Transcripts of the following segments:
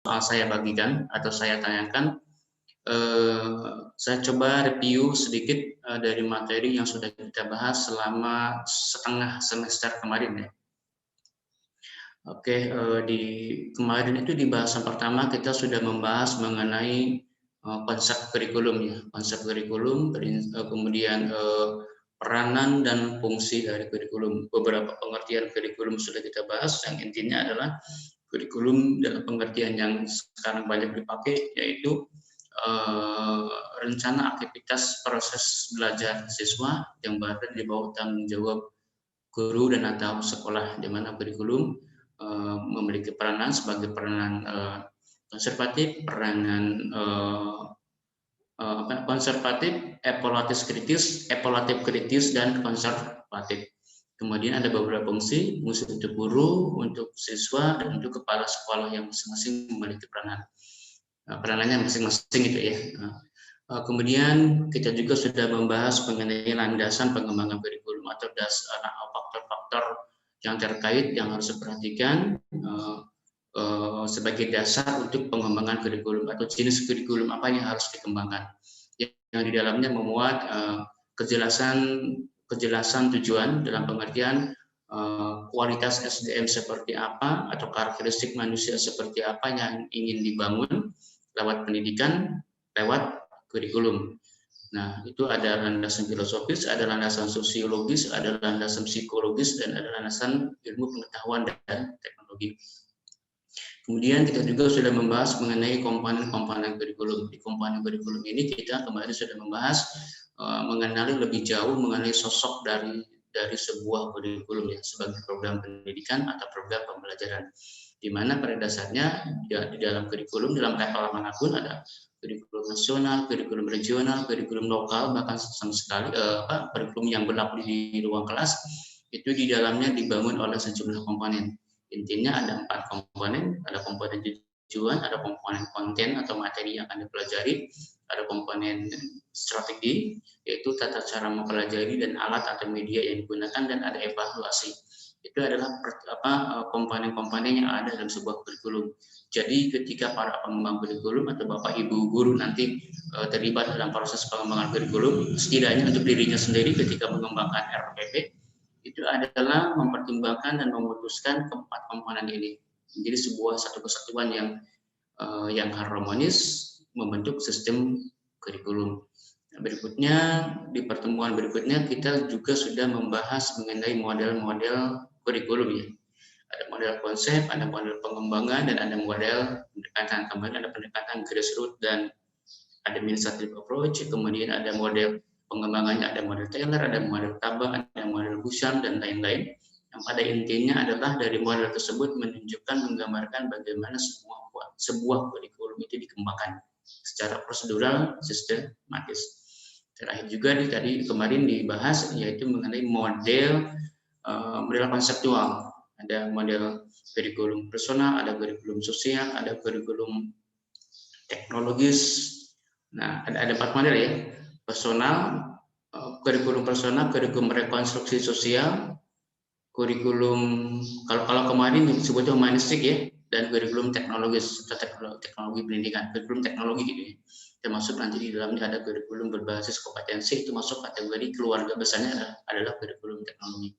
soal saya bagikan atau saya tanyakan, saya coba review sedikit dari materi yang sudah kita bahas selama setengah semester kemarin ya. Oke, di kemarin itu di bahasan pertama kita sudah membahas mengenai konsep kurikulum ya, konsep kurikulum, kemudian peranan dan fungsi dari kurikulum. Beberapa pengertian kurikulum sudah kita bahas, yang intinya adalah kurikulum dalam pengertian yang sekarang banyak dipakai, yaitu rencana aktivitas proses belajar siswa yang berada di bawah tanggung jawab guru dan atau sekolah, di mana kurikulum memiliki peranan sebagai peranan konservatif, peranan konservatif, evaluatif kritis, dan konservatif. Kemudian ada beberapa fungsi untuk guru, untuk siswa, dan untuk kepala sekolah yang masing-masing memiliki peranannya masing-masing gitu ya. Kemudian kita juga sudah membahas mengenai landasan pengembangan kurikulum atau faktor-faktor yang terkait yang harus diperhatikan sebagai dasar untuk pengembangan kurikulum atau jenis kurikulum apa yang harus dikembangkan. Yang di dalamnya memuat kejelasan tujuan dalam pengertian kualitas SDM seperti apa atau karakteristik manusia seperti apa yang ingin dibangun lewat pendidikan, lewat kurikulum. Nah, itu ada landasan filosofis, ada landasan sosiologis, ada landasan psikologis, dan ada landasan ilmu pengetahuan dan teknologi. Kemudian kita juga sudah membahas mengenai komponen-komponen kurikulum. Di komponen kurikulum ini kita kemarin sudah membahas mengenali lebih jauh mengenai sosok dari sebuah kurikulum ya, sebagai program pendidikan atau program pembelajaran. Di mana pada dasarnya di dalam kurikulum, dalam level manapun ada kurikulum nasional, kurikulum regional, kurikulum lokal, bahkan sama sekali kurikulum yang berlaku di ruang kelas, itu di dalamnya dibangun oleh sejumlah komponen. Intinya ada 4 komponen, ada komponen tujuan, ada komponen konten atau materi yang akan dipelajari, ada komponen strategi, yaitu tata cara mempelajari dan alat atau media yang digunakan, dan ada evaluasi. Itu adalah komponen-komponen yang ada dalam sebuah kurikulum. Jadi ketika para pengembang kurikulum atau Bapak Ibu guru nanti terlibat dalam proses pengembangan kurikulum, setidaknya untuk dirinya sendiri ketika mengembangkan RPP, itu adalah mempertimbangkan dan memutuskan keempat komponen ini menjadi satu kesatuan yang harmonis membentuk sistem kurikulum. Berikutnya, di pertemuan berikutnya kita juga sudah membahas mengenai model-model kurikulum ya. Ada model konsep, ada model pengembangan, dan ada model pendekatan. Kemudian ada pendekatan grassroots dan administrative approach. Kemudian ada model pengembangannya, ada model Taylor, ada model Taba, ada model Busham, dan lain-lain. Yang pada intinya adalah dari model tersebut menunjukkan, menggambarkan bagaimana sebuah kurikulum itu dikembangkan secara prosedural, sistematis. Terakhir juga tadi kemarin dibahas yaitu mengenai model konseptual. Ada model kurikulum personal, ada kurikulum sosial, ada kurikulum teknologis. Nah, ada 4 model ya. Personal, kurikulum personal, kurikulum rekonstruksi sosial, kurikulum kalau kemarin disebutnya humanistik ya, dan kurikulum teknologis atau teknologi pendidikan, kurikulum teknologi gitu ya. Termasuk nanti di dalamnya ada kurikulum berbasis kompetensi, itu masuk kategori keluarga besarnya adalah kurikulum teknologi.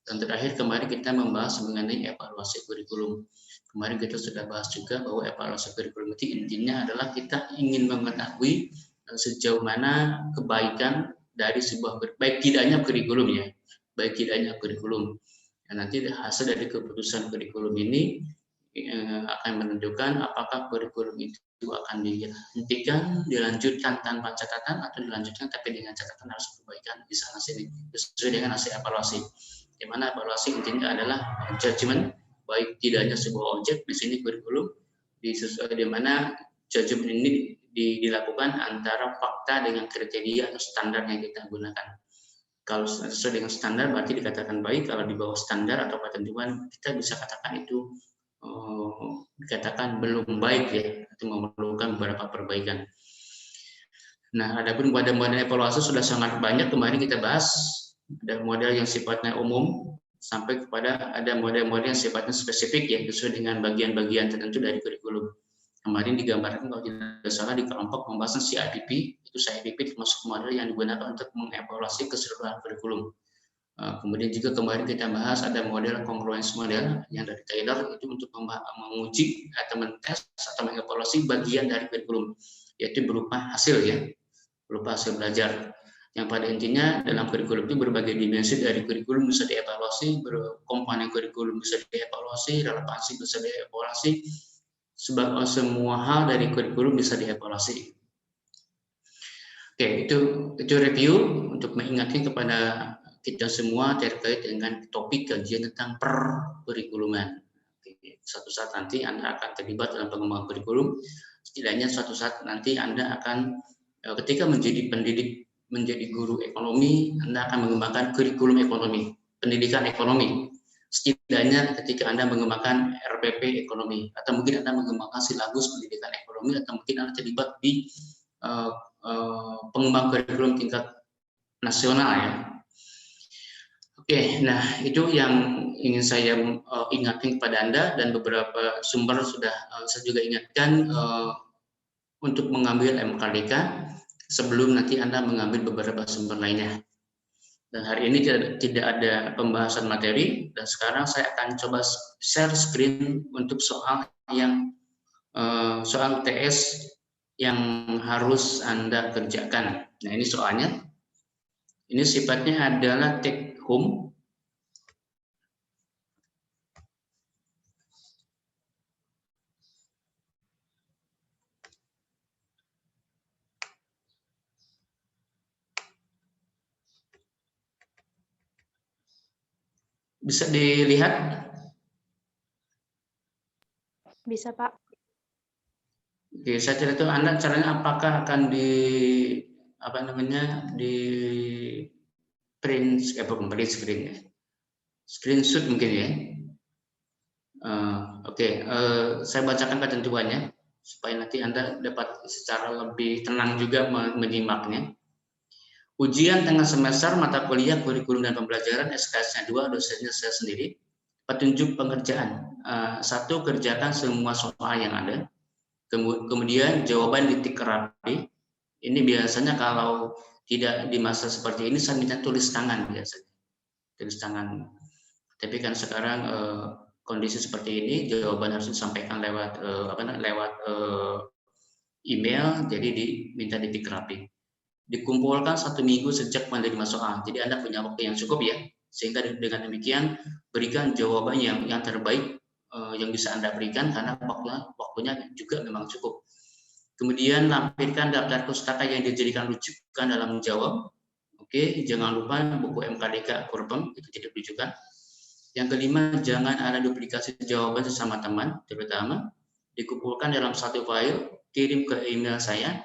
Dan terakhir kemarin kita membahas mengenai evaluasi kurikulum. Kemarin kita sudah bahas juga bahwa evaluasi kurikulum itu intinya adalah kita ingin mengetahui sejauh mana kebaikan dari sebuah baik tidaknya kurikulum ya, baik tidaknya kurikulum. Dan nanti hasil dari keputusan kurikulum ini akan menentukan apakah kurikulum itu akan dihentikan, dilanjutkan tanpa catatan, atau dilanjutkan tapi dengan catatan harus perbaikan di sana sini sesuai dengan hasil evaluasi. Di mana evaluasi intinya adalah judgement, baik tidaknya sebuah objek di sini kurikulum, di mana judgement ini dilakukan antara fakta dengan kriteria atau standar yang kita gunakan. Kalau sesuai dengan standar berarti dikatakan baik, kalau di bawah standar atau ketentuan kita bisa katakan itu dikatakan belum baik ya, itu memerlukan beberapa perbaikan. Nah, adapun model-model evaluasi sudah sangat banyak kemarin kita bahas. Ada model yang sifatnya umum sampai kepada ada model-model yang sifatnya spesifik ya, sesuai dengan bagian-bagian tertentu dari kurikulum. kemarin digambarkan kalau tidak salah di kelompok pembahasan CIPP, itu CIPP termasuk model yang digunakan untuk mengevaluasi keseluruhan kurikulum. Kemudian juga kemarin kita bahas ada model congruence model yang dari Taylor, itu untuk menguji atau mentes atau mengevaluasi bagian dari kurikulum, yaitu berupa hasil ya, berupa hasil belajar. Yang pada intinya dalam kurikulum itu berbagai dimensi dari kurikulum bisa dievaluasi, komponen kurikulum bisa dievaluasi, relevansi bisa dievaluasi, semua hal dari kurikulum bisa dievaluasi. Oke, itu review untuk mengingatkan kepada kita semua terkait dengan topik kajian tentang perkurikuluman. Suatu saat nanti Anda akan terlibat dalam pengembangan kurikulum, setidaknya suatu saat nanti Anda akan ketika menjadi pendidik, menjadi guru ekonomi, Anda akan mengembangkan kurikulum ekonomi, pendidikan ekonomi. Setidaknya ketika Anda mengembangkan RPP ekonomi, atau mungkin Anda mengembangkan silabus pendidikan ekonomi, atau mungkin Anda terlibat di pengembang kurikulum tingkat nasional ya. Oke, nah itu yang ingin saya ingatkan kepada Anda, dan beberapa sumber sudah saya juga ingatkan untuk mengambil MKDK sebelum nanti Anda mengambil beberapa sumber lainnya. Dan hari ini tidak ada pembahasan materi, dan sekarang saya akan coba share screen untuk soal yang soal UTS yang harus Anda kerjakan. Nah ini soalnya, ini sifatnya adalah take home. Bisa dilihat? Bisa, Pak. Oke, saya tidak tahu Anda caranya apakah akan di print screen ya, screenshot mungkin ya. Saya bacakan ketentuannya supaya nanti Anda dapat secara lebih tenang juga menyimaknya. Ujian tengah semester mata kuliah kurikulum dan pembelajaran SKS-nya 2, dosennya saya sendiri. Petunjuk pengerjaan, 1, kerjakan semua soal yang ada. Kemudian jawaban titik rapi. Ini biasanya kalau tidak di masa seperti ini saya minta tulis tangan biasanya, tulis tangan. Tapi kan sekarang kondisi seperti ini, jawaban harus disampaikan lewat email, jadi diminta titik rapi. Dikumpulkan 1 minggu sejak menerima soal. Jadi Anda punya waktu yang cukup ya, sehingga dengan demikian berikan jawaban yang terbaik yang bisa Anda berikan, karena waktunya juga memang cukup. Kemudian lampirkan daftar pustaka yang dijadikan rujukan dalam menjawab. Oke, jangan lupa buku MKDK Kurpem itu tidak rujukan. Yang kelima, jangan ada duplikasi jawaban sesama teman, terutama dikumpulkan dalam satu file, kirim ke email saya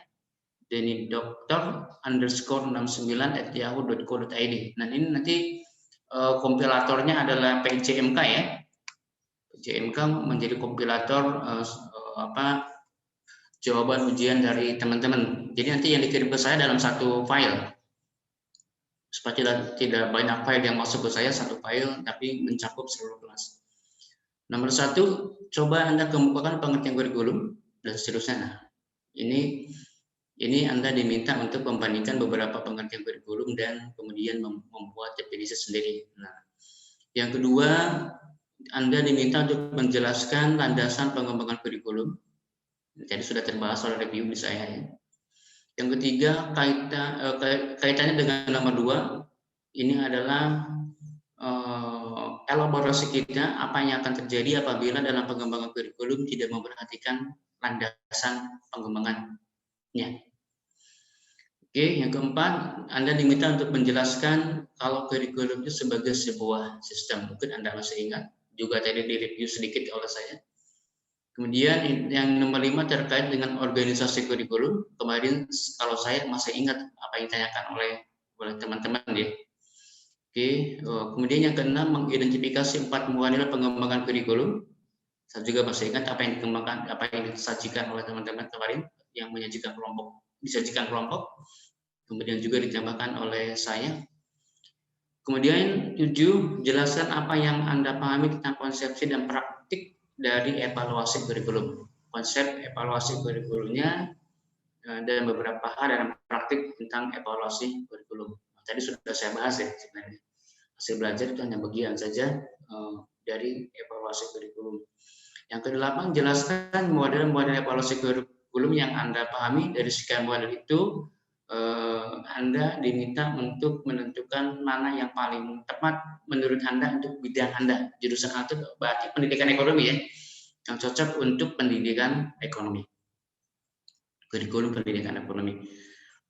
denny._69@yahoo.co.id. Nah ini nanti kompilatornya adalah PJMK ya. PJMK menjadi kompilator jawaban ujian dari teman-teman. Jadi nanti yang dikirim ke saya dalam satu file, supaya tidak banyak file yang masuk ke saya, satu file tapi mencakup seluruh kelas. Nomor 1, coba Anda kemukakan pengertian kurikulum dan seterusnya. Nah, ini Anda diminta untuk membandingkan beberapa pengertian kurikulum dan kemudian membuat definisi sendiri. Nah, yang kedua, Anda diminta untuk menjelaskan landasan pengembangan kurikulum. Jadi sudah terbahas oleh review di saya ya. Yang ketiga, kaitannya dengan nomor 2, ini adalah elaborasi kita apa yang akan terjadi apabila dalam pengembangan kurikulum tidak memperhatikan landasan pengembangannya. Oke, yang keempat, Anda diminta untuk menjelaskan kalau kurikulum itu sebagai sebuah sistem. Mungkin Anda masih ingat, juga tadi di review sedikit oleh saya. Kemudian yang nomor 5 terkait dengan organisasi kurikulum. Kemarin kalau saya masih ingat apa yang ditanyakan oleh teman-teman ya. Oke, kemudian yang keenam, mengidentifikasi 4 model pengembangan kurikulum. Saya juga masih ingat apa yang dikembangkan, apa yang disajikan oleh teman-teman kemarin yang disajikan kelompok. Kemudian juga ditambahkan oleh saya. Kemudian 7, jelaskan apa yang Anda pahami tentang konsepsi dan praktik dari evaluasi kurikulum. konsep evaluasi kurikulumnya dan beberapa hal dalam praktik tentang evaluasi kurikulum. Tadi sudah saya bahas ya sebenarnya. Hasil belajar itu hanya bagian saja dari evaluasi kurikulum. Yang ke-8, jelaskan model-model evaluasi kurikulum yang Anda pahami. Dari sekian model itu, Anda diminta untuk menentukan mana yang paling tepat menurut Anda untuk bidang Anda. Jurusan itu berarti pendidikan ekonomi ya, yang cocok untuk pendidikan ekonomi. Kurikulum pendidikan ekonomi.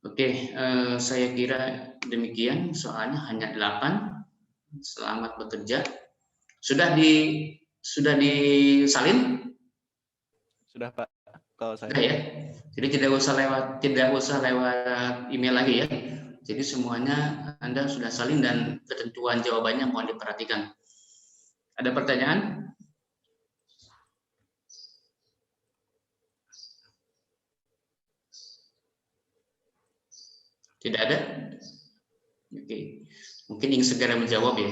Oke, saya kira demikian, soalnya hanya 8. Selamat bekerja. Sudah disalin? Sudah Pak, kalau saya. Sudah ya. Jadi tidak usah lewat email lagi ya. Jadi semuanya Anda sudah salin dan ketentuan jawabannya mohon diperhatikan. Ada pertanyaan? Tidak ada? Oke. Mungkin ingin segera menjawab ya.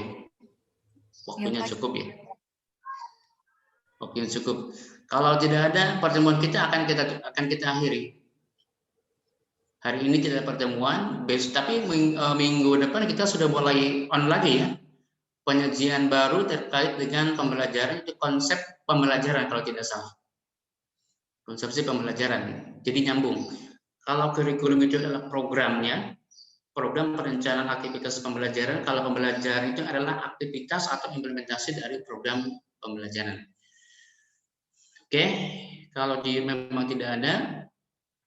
Waktunya cukup ya. Waktunya cukup. Kalau tidak ada, pertemuan kita akan kita akhiri. Hari ini tidak ada pertemuan, tapi minggu depan kita sudah mulai on lagi ya. Penyajian baru terkait dengan pembelajaran, itu konsep pembelajaran kalau tidak salah. Konsepsi pembelajaran. Jadi nyambung. Kalau kurikulum itu adalah programnya, program perencanaan aktivitas pembelajaran. Kalau pembelajaran itu adalah aktivitas atau implementasi dari program pembelajaran. Oke, kalau memang tidak ada,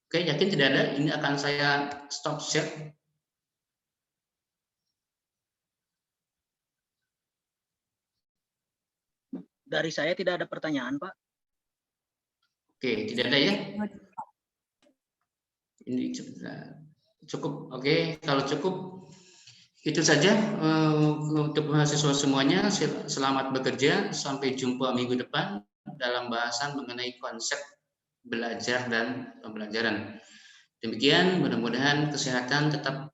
oke, yakin tidak ada, ini akan saya stop share. Dari saya tidak ada pertanyaan, Pak. Oke, tidak ada ya? Ini cukup. Oke, kalau cukup itu saja untuk mahasiswa semuanya. Selamat bekerja. Sampai jumpa minggu depan dalam bahasan mengenai konsep belajar dan pembelajaran. Demikian, mudah-mudahan kesehatan tetap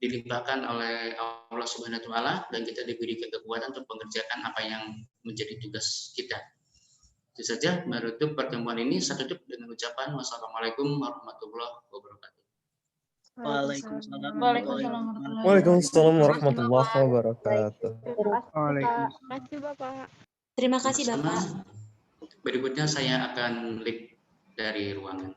dilimpahkan oleh Allah Subhanahu wa taala dan kita diberi kekuatan untuk mengerjakan apa yang menjadi tugas kita. Itu saja menutup pertemuan ini. Saya tutup dengan ucapan wassalamualaikum warahmatullahi wabarakatuh. Waalaikumsalam warahmatullahi wabarakatuh. Terima kasih Bapak. Berikutnya saya akan live dari ruangan.